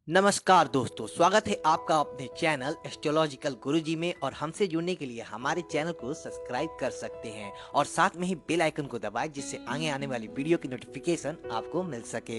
नमस्कार दोस्तों, स्वागत है आपका अपने चैनल एस्ट्रोलॉजिकल गुरुजी में। और हमसे जुड़ने के लिए हमारे चैनल को सब्सक्राइब कर सकते हैं और साथ में ही बेल आइकन को दबाएं, जिससे आगे आने वाली वीडियो की नोटिफिकेशन आपको मिल सके।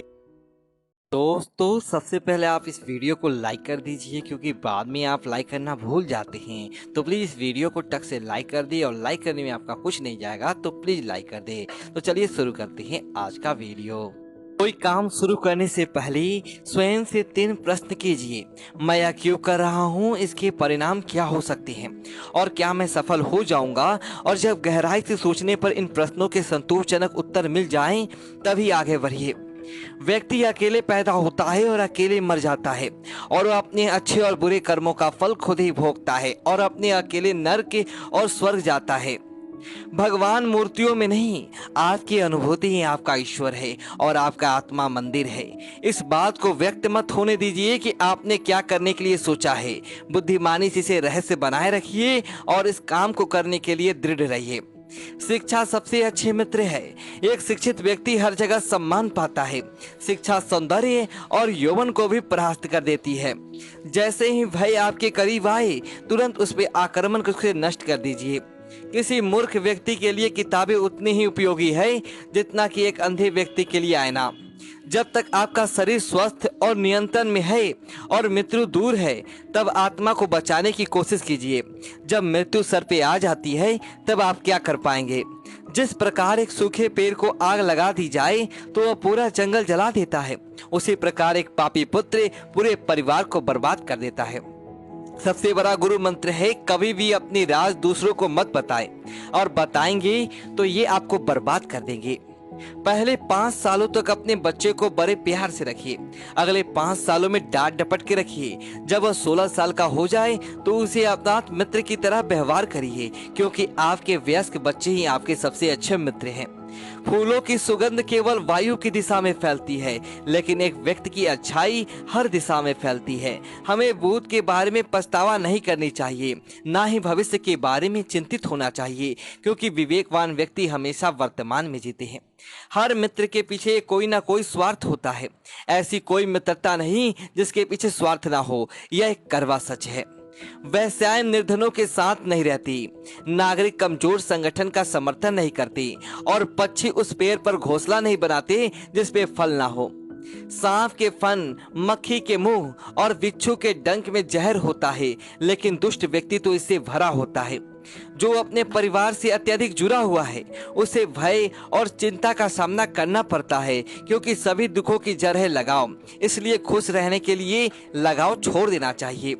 दोस्तों सबसे पहले आप इस वीडियो को लाइक कर दीजिए, क्योंकि बाद में आप लाइक करना भूल जाते हैं। तो प्लीज़ इस वीडियो को टक से लाइक कर दिए, और लाइक करने में आपका कुछ नहीं जाएगा, तो प्लीज़ लाइक कर दे। तो चलिए शुरू करते हैं आज का वीडियो। कोई काम शुरू करने से पहले स्वयं से 3 प्रश्न कीजिए। मैं यह क्यों कर रहा हूँ, इसके परिणाम क्या हो सकते हैं, और क्या मैं सफल हो जाऊंगा। और जब गहराई से सोचने पर इन प्रश्नों के संतोषजनक उत्तर मिल जाएं, तभी आगे बढ़िए। व्यक्ति अकेले पैदा होता है और अकेले मर जाता है, और वह अपने अच्छे और बुरे कर्मों का फल खुद ही भोगता है, और अपने अकेले नर्क और स्वर्ग जाता है। भगवान मूर्तियों में नहीं, आपकी अनुभूति ही आपका ईश्वर है, और आपका आत्मा मंदिर है। इस बात को व्यक्त मत होने दीजिए कि आपने क्या करने के लिए सोचा है। बुद्धिमानी से इसे रहस्य बनाए रखिए, और इस काम को करने के लिए दृढ़ रहिए। शिक्षा सबसे अच्छे मित्र है। एक शिक्षित व्यक्ति हर जगह सम्मान पाता है। शिक्षा सौंदर्य और यौवन को भी परास्त कर देती है। जैसे ही भय आपके करीब आए, तुरंत उस पर आक्रमण करके नष्ट कर दीजिए। किसी मूर्ख व्यक्ति के लिए किताबें उतनी ही उपयोगी है जितना कि एक अंधे व्यक्ति के लिए आईना। जब तक आपका शरीर स्वस्थ और नियंत्रण में है और मृत्यु दूर है, तब आत्मा को बचाने की कोशिश कीजिए। जब मृत्यु सर पे आ जाती है, तब आप क्या कर पाएंगे। जिस प्रकार एक सूखे पेड़ को आग लगा दी जाए तो वह पूरा जंगल जला देता है, उसी प्रकार एक पापी पुत्र पूरे परिवार को बर्बाद कर देता है। सबसे बड़ा गुरु मंत्र है, कभी भी अपनी राज दूसरों को मत बताएं, और बताएंगे तो ये आपको बर्बाद कर देंगे। पहले 5 सालों तक अपने बच्चे को बड़े प्यार से रखिए। अगले 5 सालों में डांट डपट के रखिए। जब वह 16 साल का हो जाए तो उसे अपना मित्र की तरह व्यवहार करिए, क्योंकि आपके वयस्क बच्चे ही आपके सबसे अच्छे मित्र हैं। फूलों की सुगंध केवल वायु की दिशा में फैलती है, लेकिन एक व्यक्ति की अच्छाई हर दिशा में फैलती है। हमें भूत के बारे में पछतावा नहीं करनी चाहिए, ना ही भविष्य के बारे में चिंतित होना चाहिए, क्योंकि विवेकवान व्यक्ति हमेशा वर्तमान में जीते हैं। हर मित्र के पीछे कोई ना कोई स्वार्थ होता है। ऐसी कोई मित्रता नहीं जिसके पीछे स्वार्थ ना हो, यह एक कड़वा सच है। वैश्याएं निर्धनों के साथ नहीं रहती, नागरिक कमजोर संगठन का समर्थन नहीं करते, और पक्षी उस पेड़ पर घोंसला नहीं बनाते जिस पे फल ना हो। सांप के फन, मक्खी के मुंह और बिच्छू के डंक में जहर होता है, लेकिन दुष्ट व्यक्ति तो इससे भरा होता है। जो अपने परिवार से अत्यधिक जुड़ा हुआ है, उसे भय और चिंता का सामना करना पड़ता है, क्योंकि सभी दुखों की जड़ है लगाव। इसलिए खुश रहने के लिए लगाव छोड़ देना चाहिए।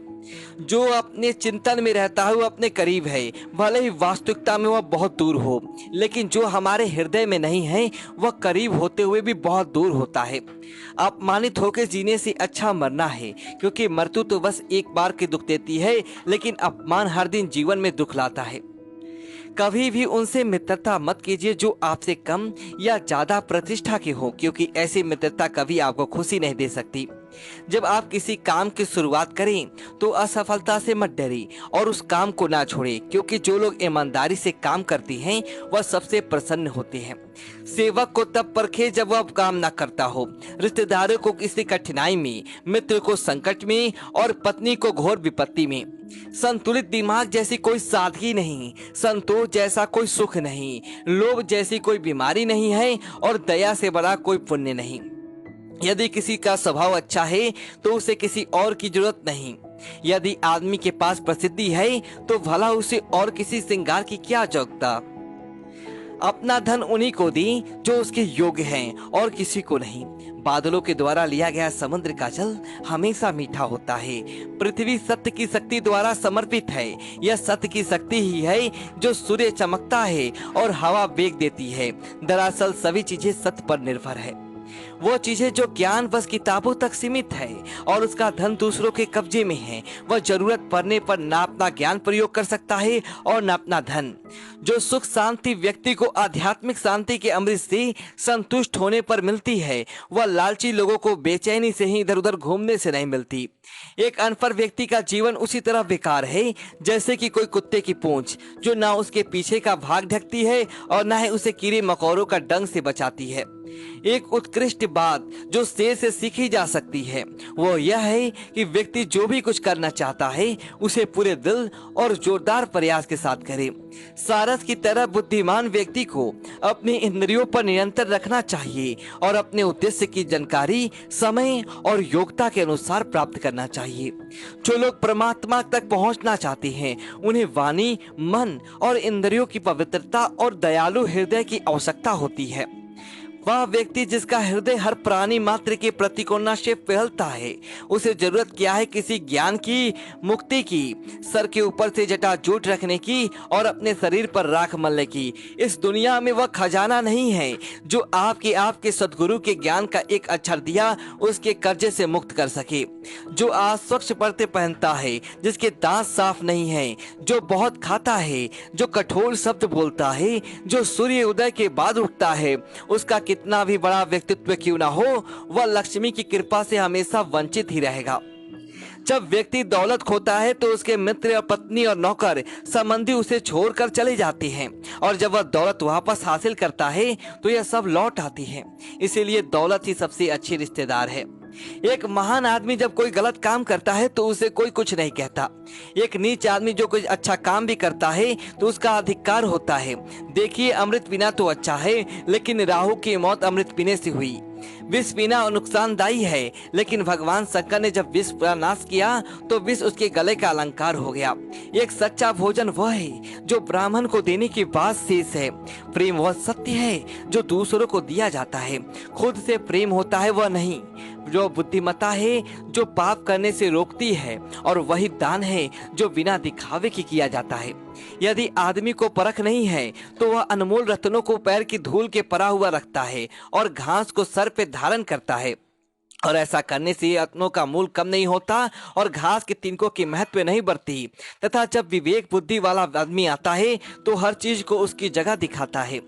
जो अपने चिंतन में रहता है वो अपने करीब है, भले ही वास्तविकता में वह बहुत दूर हो। लेकिन जो हमारे हृदय में नहीं है, वह करीब होते हुए भी बहुत दूर होता है। अपमानित होकर जीने से अच्छा मरना है, क्योंकि मृत्यु तो बस एक बार की दुख देती है, लेकिन अपमान हर दिन जीवन में दुख लाता है। कभी भी उनसे मित्रता मत कीजिए जो आपसे कम या ज्यादा प्रतिष्ठा के हो, क्योंकि ऐसी मित्रता कभी आपको खुशी नहीं दे सकती। जब आप किसी काम की शुरुआत करें तो असफलता से मत डरिए, और उस काम को ना छोड़ें, क्योंकि जो लोग ईमानदारी से काम करते हैं वह सबसे प्रसन्न होते हैं। सेवक को तब परखे जब वह काम ना करता हो, रिश्तेदारों को किसी कठिनाई में, मित्र को संकट में, और पत्नी को घोर विपत्ति में। संतुलित दिमाग जैसी कोई सादगी नहीं, संतोष जैसा कोई सुख नहीं, लोभ जैसी कोई बीमारी नहीं है, और दया से बड़ा कोई पुण्य नहीं। यदि किसी का स्वभाव अच्छा है तो उसे किसी और की जरूरत नहीं। यदि आदमी के पास प्रसिद्धि है तो भला उसे और किसी श्रृंगार की क्या जरूरत। अपना धन उन्हीं को दी जो उसके योग्य हैं, और किसी को नहीं। बादलों के द्वारा लिया गया समुद्र का जल हमेशा मीठा होता है। पृथ्वी सत्य की शक्ति द्वारा समर्पित है। यह सत्य की शक्ति ही है जो सूर्य चमकता है और हवा वेग देती है। दरअसल सभी चीजें सत्य पर निर्भर है। वो चीजें जो ज्ञान बस किताबों तक सीमित है और उसका धन दूसरों के कब्जे में है, वह जरूरत पड़ने पर ना अपना ज्ञान प्रयोग कर सकता है और ना अपना धन। जो सुख शांति व्यक्ति को आध्यात्मिक शांति के अमृत से संतुष्ट होने पर मिलती है, वह लालची लोगों को बेचैनी से ही इधर उधर घूमने से नहीं मिलती। एक अनपढ़ व्यक्ति का जीवन उसी तरह बेकार है जैसे कि कोई कुत्ते की पूंछ, जो ना उसके पीछे का भाग ढकती है और ना ही उसे कीड़े मकोड़ों का डंक से बचाती है। एक उत्कृष्ट बात जो शेर से सीखी जा सकती है वो यह है कि व्यक्ति जो भी कुछ करना चाहता है उसे पूरे दिल और जोरदार प्रयास के साथ करे। सारस की तरह बुद्धिमान व्यक्ति को अपने इंद्रियों पर नियंत्रण रखना चाहिए और अपने उद्देश्य की जानकारी समय और योग्यता के अनुसार प्राप्त करना चाहिए। जो लोग परमात्मा तक पहुंचना चाहते हैं उन्हें वाणी, मन और इंद्रियों की पवित्रता और दयालु हृदय की आवश्यकता होती है। वह व्यक्ति जिसका हृदय हर प्राणी मात्र के प्रति करुणा से फैलता है, उसे जरूरत क्या है किसी ज्ञान की, मुक्ति की, सर के ऊपर से जटाजूट रखने की और अपने शरीर पर राख मलने की। इस दुनिया में वह खजाना नहीं है जो आपके सद्गुरु के ज्ञान का एक अक्षर दिया उसके कर्जे से मुक्त कर सके। जो आज स्वच्छ पर्दे पहनता है, जिसके दांत साफ नहीं है, जो बहुत खाता है, जो कठोर शब्द बोलता है, जो सूर्य उदय के बाद उठता है, उसका कितना भी बड़ा व्यक्तित्व क्यों ना हो, वह लक्ष्मी की कृपा से हमेशा वंचित ही रहेगा। जब व्यक्ति दौलत खोता है तो उसके मित्र और पत्नी और नौकर संबंधी उसे छोड़कर चले जाते हैं, और जब वह दौलत वापस हासिल करता है तो यह सब लौट आती है। इसीलिए दौलत ही सबसे अच्छी रिश्तेदार है। एक महान आदमी जब कोई गलत काम करता है तो उसे कोई कुछ नहीं कहता। एक नीच आदमी जो कोई अच्छा काम भी करता है तो उसका अधिकार होता है। देखिए, अमृत पीना तो अच्छा है, लेकिन राहु की मौत अमृत पीने से हुई। विष पीना नुकसानदायी है, लेकिन भगवान शंकर ने जब विष का नाश किया तो विष उसके गले का अलंकार हो गया। एक सच्चा भोजन वह है जो ब्राह्मण को देने के बाद शेष है। प्रेम वह सत्य है जो दूसरों को दिया जाता है, खुद से प्रेम होता है वह नहीं। जो बुद्धिमत्ता है जो पाप करने से रोकती है, और वही दान है जो बिना दिखावे की किया जाता है। यदि आदमी को परख नहीं है तो वह अनमोल रत्नों को पैर की धूल के परा हुआ रखता है और घास को सर पे धारण करता है, और ऐसा करने से रत्नों का मूल कम नहीं होता और घास के तिनकों की महत्व नहीं बढ़ती। तथा जब विवेक बुद्धि वाला आदमी आता है तो हर चीज को उसकी जगह दिखाता है।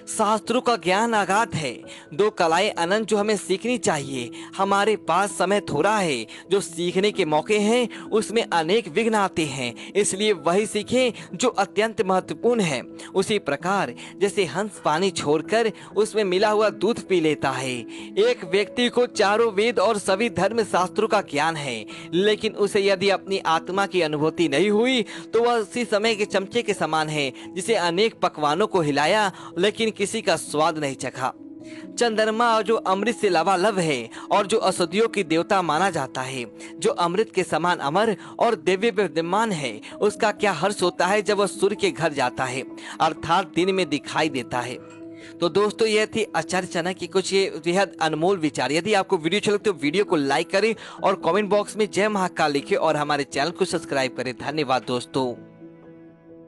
शास्त्रों का ज्ञान अगाध है, दो कलाएं अनंत जो हमें सीखनी चाहिए। हमारे पास समय थोड़ा है, जो सीखने के मौके हैं उसमें अनेक विघ्न आते हैं, इसलिए वही सीखें जो अत्यंत महत्वपूर्ण है। उसी प्रकार जैसे हंस पानी छोड़कर उसमें मिला हुआ दूध पी लेता है। एक व्यक्ति को चारों वेद और सभी धर्म शास्त्रों का ज्ञान है, लेकिन उसे यदि अपनी आत्मा की अनुभूति नहीं हुई तो वह उसी समय के चमचे के समान है जिसे अनेक पकवानों को हिलाया लेकिन किसी का स्वाद नहीं चखा। चंद्रमा जो अमृत से लबालब है और जो औषधियों की देवता माना जाता है, जो अमृत के समान अमर और दिव्य विद्यमान है, उसका क्या हर्ष होता है जब वह सूर्य के घर जाता है, अर्थात दिन में दिखाई देता है। तो दोस्तों, यह थी आचार्य चाणक्य की कुछ बेहद अनमोल विचार। यदि आपको वीडियो अच्छा लगे तो वीडियो को लाइक करें और कमेंट बॉक्स में जय महाकाल लिखें और हमारे चैनल को सब्सक्राइब करें। धन्यवाद दोस्तों।